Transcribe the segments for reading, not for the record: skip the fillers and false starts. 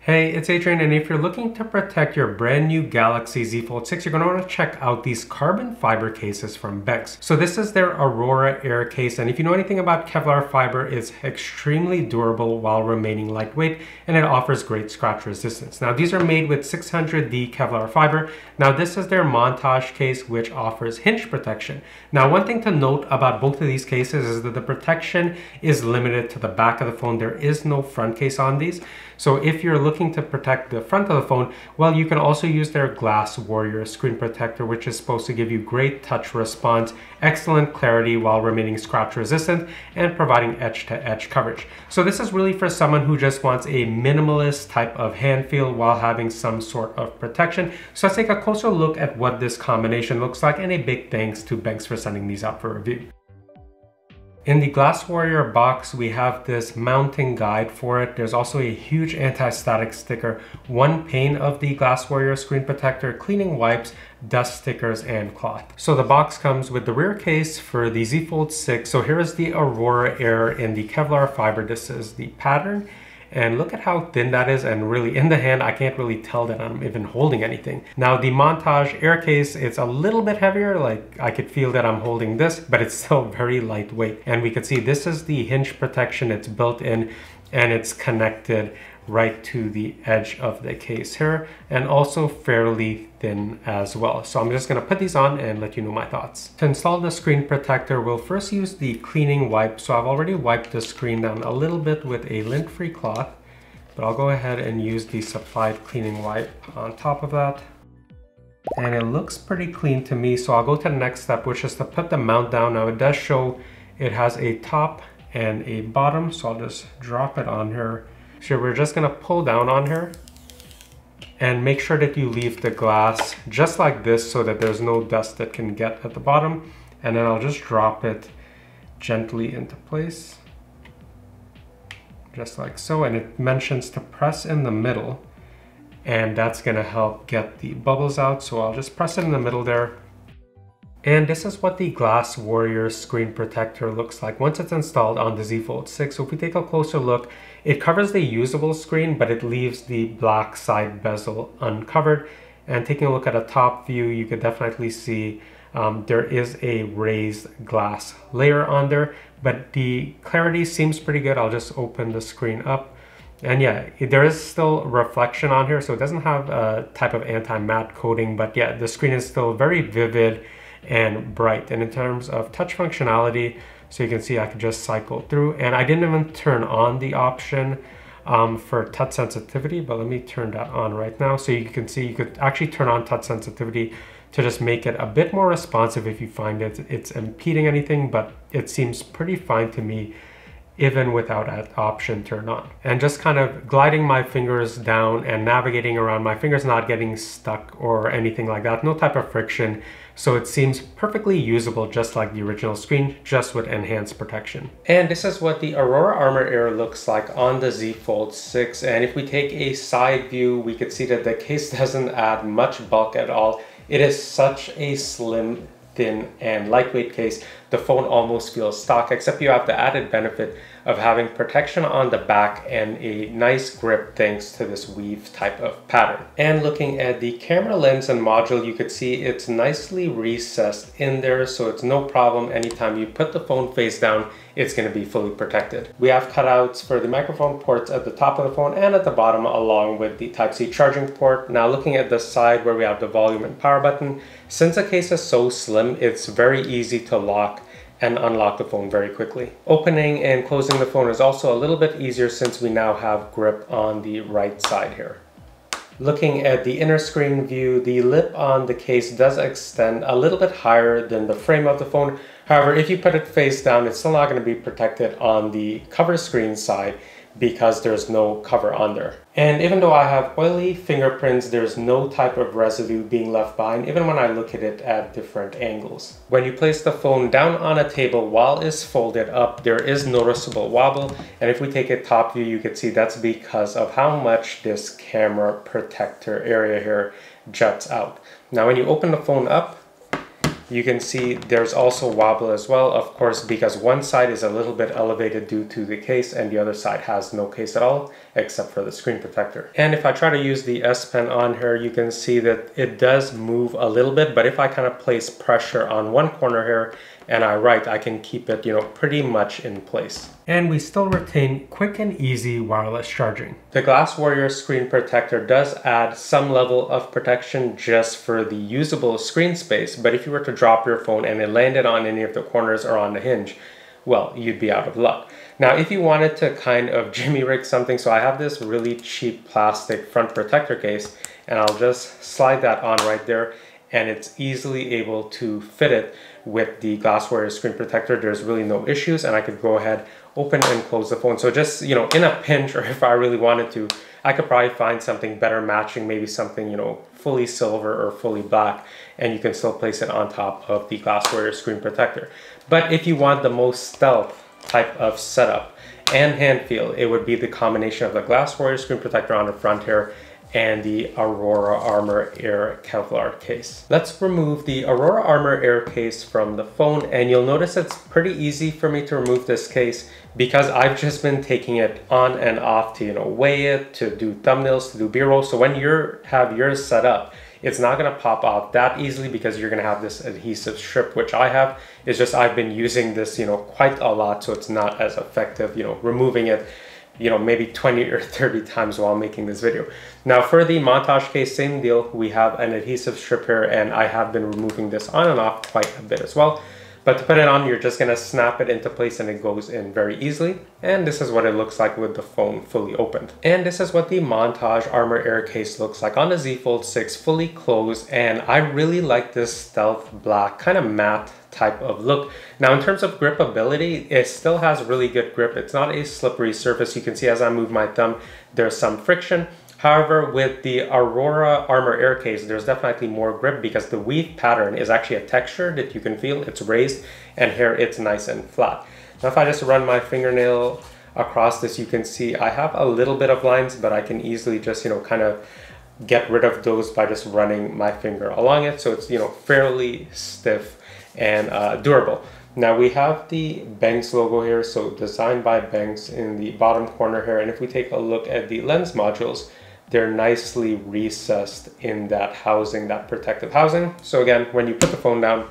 Hey, it's Adrian, and if you're looking to protect your brand new Galaxy Z Fold 6, you're going to want to check out these carbon fiber cases from BENKS. So this is their Aurora Air case, and if you know anything about Kevlar fiber, it's extremely durable while remaining lightweight, and it offers great scratch resistance. Now these are made with 600D Kevlar fiber. Now this is their Montage case, which offers hinge protection. Now one thing to note about both of these cases is that the protection is limited to the back of the phone. There is no front case on these. So if you're looking to protect the front of the phone, well, you can also use their GlassWarrior screen protector, which is supposed to give you great touch response, excellent clarity while remaining scratch resistant, and providing edge-to-edge coverage. So this is really for someone who just wants a minimalist type of hand feel while having some sort of protection. So let's take a closer look at what this combination looks like, and a big thanks to BENKS for sending these out for review. In the GlassWarrior box, we have this mounting guide for it. There's also a huge anti-static sticker, one pane of the GlassWarrior screen protector, cleaning wipes, dust stickers, and cloth. So the box comes with the rear case for the Z Fold 6. So here is the Aurora Air in the Kevlar fiber. This is the pattern. And look at how thin that is, and really in the hand, I can't really tell that I'm even holding anything. Now the Montage Air case, it's a little bit heavier, like I could feel that I'm holding this, but it's still very lightweight. And we can see this is the hinge protection, it's built in, and it's connected right to the edge of the case here, and also fairly thin as well. So I'm just going to put these on and let you know my thoughts. To install the screen protector, we'll first use the cleaning wipe. So I've already wiped the screen down a little bit with a lint-free cloth, but I'll go ahead and use the supplied cleaning wipe on top of that. And it looks pretty clean to me, so I'll go to the next step, which is to put the mount down. Now it does show it has a top and a bottom, so I'll just drop it on here. So we're just gonna pull down on here and make sure that you leave the glass just like this so that there's no dust that can get at the bottom. And then I'll just drop it gently into place, just like so. And it mentions to press in the middle, and that's gonna help get the bubbles out. So I'll just press it in the middle there. And this is what the GlassWarrior screen protector looks like once it's installed on the Z Fold 6. So if we take a closer look, it covers the usable screen, but it leaves the black side bezel uncovered. And taking a look at a top view, you could definitely see there is a raised glass layer on there, but the clarity seems pretty good. I'll just open the screen up. And yeah, there is still reflection on here, so it doesn't have a type of anti-matte coating, but yeah, the screen is still very vivid and bright. And in terms of touch functionality, so you can see I can just cycle through, and I didn't even turn on the option for touch sensitivity, but let me turn that on right now. So you can see you could actually turn on touch sensitivity to just make it a bit more responsive if you find it's impeding anything, but it seems pretty fine to me even without that option turned on. And just kind of gliding my fingers down and navigating around, my fingers not getting stuck or anything like that, no type of friction. So it seems perfectly usable, just like the original screen, just with enhanced protection. And this is what the Aurora ArmorAir looks like on the Z Fold 6. And if we take a side view, we could see that the case doesn't add much bulk at all. It is such a slim, thin, and lightweight case. The phone almost feels stock, except you have the added benefit of having protection on the back and a nice grip thanks to this weave type of pattern. And looking at the camera lens and module, you could see it's nicely recessed in there, so it's no problem. Anytime you put the phone face down, it's going to be fully protected. We have cutouts for the microphone ports at the top of the phone and at the bottom, along with the Type-C charging port. Now looking at the side where we have the volume and power button, since the case is so slim, it's very easy to lock and unlock the phone very quickly. Opening and closing the phone is also a little bit easier since we now have grip on the right side here. Looking at the inner screen view, the lip on the case does extend a little bit higher than the frame of the phone. However, if you put it face down, it's still not going to be protected on the cover screen side because there's no cover on there. And even though I have oily fingerprints, there's no type of residue being left behind, even when I look at it at different angles. When you place the phone down on a table while it's folded up, there is noticeable wobble. And if we take a top view, you can see that's because of how much this camera protector area here juts out. Now, when you open the phone up, You can see there's also wobble as well, of course, because one side is a little bit elevated due to the case and the other side has no case at all, except for the screen protector. And if I try to use the S Pen on here, you can see that it does move a little bit, but if I kind of place pressure on one corner here and I write, I can keep it, pretty much in place. And we still retain quick and easy wireless charging. The GlassWarrior screen protector does add some level of protection just for the usable screen space, but if you were to drop your phone and it landed on any of the corners or on the hinge, well, you'd be out of luck. Now, if you wanted to kind of jimmy rig something, so I have this really cheap plastic front protector case, and I'll just slide that on right there, and it's easily able to fit it with the GlassWarrior screen protector. There's really no issues, and I could go ahead, open and close the phone. So just, in a pinch, or if I really wanted to, I could probably find something better matching, maybe something, fully silver or fully black, and you can still place it on top of the GlassWarrior screen protector. But if you want the most stealth type of setup and hand feel, it would be the combination of the GlassWarrior screen protector on the front here and the Aurora ArmorAir Kevlar case. Let's remove the Aurora ArmorAir case from the phone, and you'll notice it's pretty easy for me to remove this case because I've just been taking it on and off to weigh it, to do thumbnails, to do B-roll. So when you have yours set up, it's not gonna pop off that easily because you're gonna have this adhesive strip, which I have. It's just I've been using this quite a lot, so it's not as effective removing it maybe 20 or 30 times while making this video. Now for the Montage case, same deal. We have an adhesive strip here, and I have been removing this on and off quite a bit as well. But to put it on, you're just gonna snap it into place and it goes in very easily. And this is what it looks like with the phone fully opened. And this is what the Montage ArmorAir case looks like on the Z Fold 6 fully closed. And I really like this stealth black kind of matte type of look. Now in terms of gripability, it still has really good grip. It's not a slippery surface. You can see as I move my thumb, there's some friction. However, with the Aurora ArmorAir case, there's definitely more grip because the weave pattern is actually a texture that you can feel. It's raised, and here it's nice and flat. Now if I just run my fingernail across this, you can see I have a little bit of lines, but I can easily just, kind of get rid of those by just running my finger along it. So it's, fairly stiff and durable. Now we have the BENKS logo here, so designed by BENKS in the bottom corner here. And if we take a look at the lens modules, they're nicely recessed in that housing, that protective housing. So again, when you put the phone down,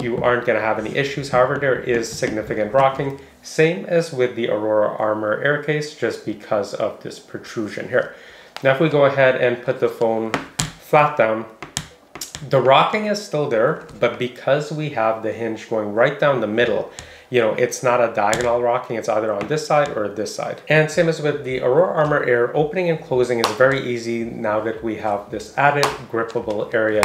you aren't gonna have any issues. However, there is significant rocking, same as with the Aurora ArmorAir case, just because of this protrusion here. Now if we go ahead and put the phone flat down, the rocking is still there, but because we have the hinge going right down the middle, it's not a diagonal rocking, it's either on this side or this side. And same as with the Aurora ArmorAir, opening and closing is very easy now that we have this added grippable area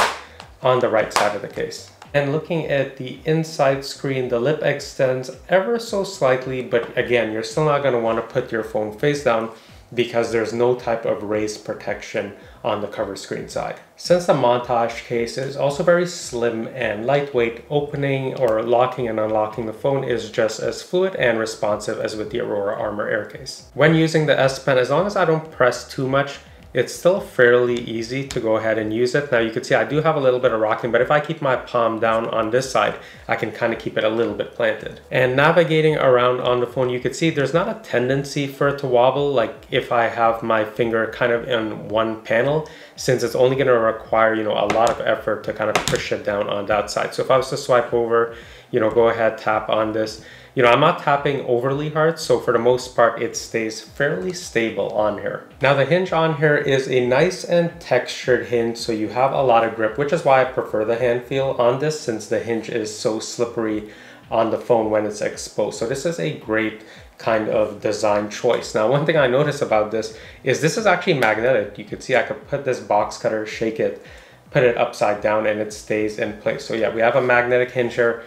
on the right side of the case. And looking at the inside screen, the lip extends ever so slightly, but again, you're still not gonna wanna put your phone face down because there's no type of raised protection on the cover screen side. Since the Montage case is also very slim and lightweight, opening or locking and unlocking the phone is just as fluid and responsive as with the Aurora ArmorAir case. When using the S Pen, as long as I don't press too much, it's still fairly easy to go ahead and use it. Now you can see I do have a little bit of rocking, but if I keep my palm down on this side, I can kind of keep it a little bit planted. And navigating around on the phone, you can see there's not a tendency for it to wobble, like if I have my finger kind of in one panel, since it's only going to require, a lot of effort to kind of push it down on that side. So if I was to swipe over, go ahead, tap on this, I'm not tapping overly hard, so for the most part, it stays fairly stable on here. Now the hinge on here is a nice and textured hinge, so you have a lot of grip, which is why I prefer the hand feel on this, since the hinge is so slippery on the phone when it's exposed. So this is a great kind of design choice. Now, one thing I noticed about this is actually magnetic. You can see I could put this box cutter, shake it, put it upside down, and it stays in place. So yeah, we have a magnetic hinge here.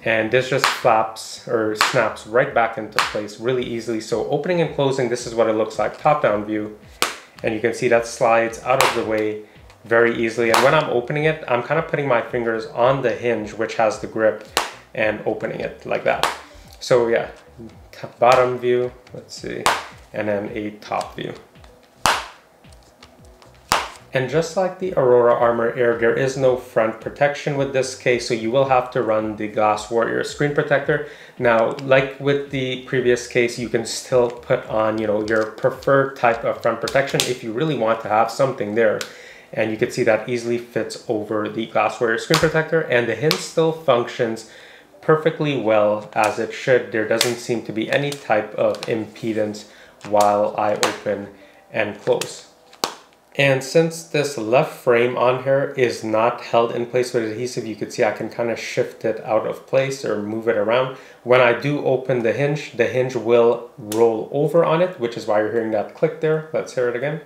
And this just flaps or snaps right back into place really easily. So opening and closing, this is what it looks like, top-down view. And you can see that slides out of the way very easily. And when I'm opening it, I'm kind of putting my fingers on the hinge, which has the grip, and opening it like that. So yeah, bottom view, let's see, and then a top view. And just like the Aurora ArmorAir, there is no front protection with this case, so you will have to run the GlassWarrior screen protector. Now, like with the previous case, you can still put on, your preferred type of front protection if you really want to have something there. And you can see that easily fits over the GlassWarrior screen protector, and the hinge still functions perfectly well as it should. There doesn't seem to be any type of impedance while I open and close. And since this left frame on here is not held in place with adhesive, you can see I can kind of shift it out of place or move it around. When I do open the hinge will roll over on it, which is why you're hearing that click there. Let's hear it again.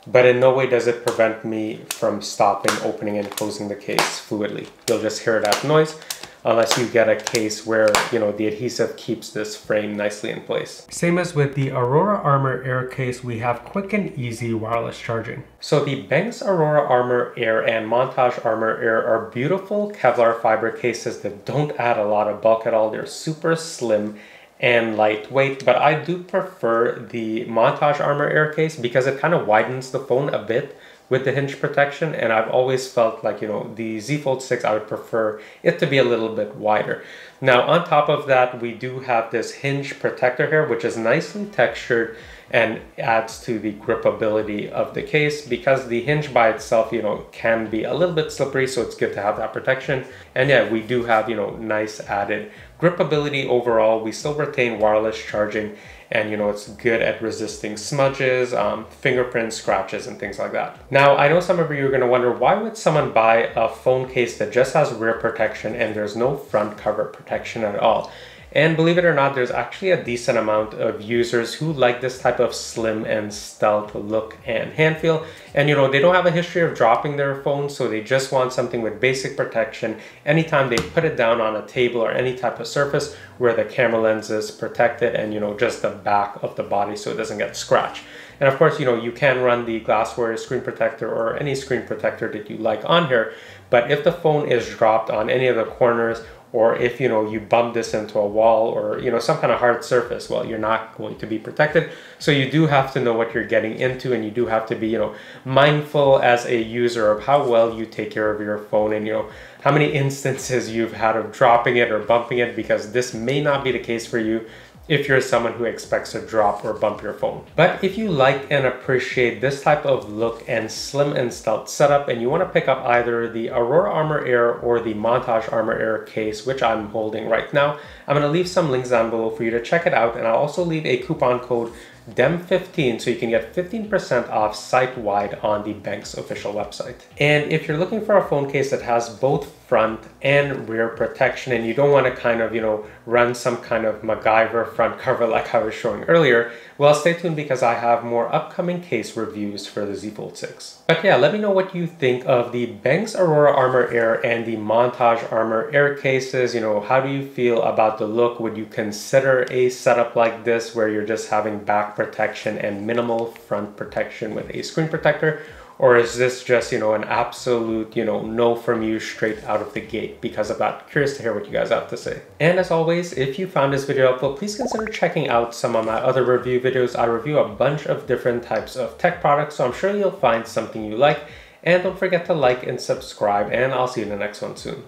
But in no way does it prevent me from stopping, opening, and closing the case fluidly. You'll just hear that noise unless you get a case where, the adhesive keeps this frame nicely in place. Same as with the Aurora ArmorAir case, we have quick and easy wireless charging. So the BENKS Aurora ArmorAir and Montage ArmorAir are beautiful Kevlar fiber cases that don't add a lot of bulk at all. They're super slim and lightweight, but I do prefer the Montage ArmorAir case because it kind of widens the phone a bit with the hinge protection, and I've always felt like, the Z Fold 6, I would prefer it to be a little bit wider. Now, on top of that, we do have this hinge protector here, which is nicely textured and adds to the gripability of the case, because the hinge by itself, can be a little bit slippery, so it's good to have that protection. And yeah, we do have, nice added gripability overall. We still retain wireless charging, and it's good at resisting smudges, fingerprints, scratches, and things like that. Now, I know some of you are going to wonder, why would someone buy a phone case that just has rear protection and there's no front cover protection at all? And believe it or not, there's actually a decent amount of users who like this type of slim and stealth look and hand feel. And they don't have a history of dropping their phone, so they just want something with basic protection anytime they put it down on a table or any type of surface where the camera lens is protected and just the back of the body so it doesn't get scratched. And of course, you can run the GlassWarrior screen protector or any screen protector that you like on here, but if the phone is dropped on any of the corners, or if you bump this into a wall or some kind of hard surface, well, you're not going to be protected. So you do have to know what you're getting into, and you do have to be mindful as a user of how well you take care of your phone, and how many instances you've had of dropping it or bumping it, because this may not be the case for you if you're someone who expects to drop or bump your phone. But if you like and appreciate this type of look and slim and stealth setup, and you want to pick up either the Aurora ArmorAir or the Montage ArmorAir case, which I'm holding right now, I'm going to leave some links down below for you to check it out, and I'll also leave a coupon code DEM15 so you can get 15% off site-wide on the BENKS official website. And if you're looking for a phone case that has both front and rear protection, and you don't want to kind of, run some kind of MacGyver front cover like I was showing earlier, well, stay tuned because I have more upcoming case reviews for the Z Fold 6. But yeah, let me know what you think of the BENKS Aurora ArmorAir and the Montage ArmorAir cases. How do you feel about the look? Would you consider a setup like this where you're just having back protection and minimal front protection with a screen protector? Or is this just, an absolute, no from you straight out of the gate because of that? Curious to hear what you guys have to say. And as always, if you found this video helpful, please consider checking out some of my other review videos. I review a bunch of different types of tech products, so I'm sure you'll find something you like. And don't forget to like and subscribe, and I'll see you in the next one soon.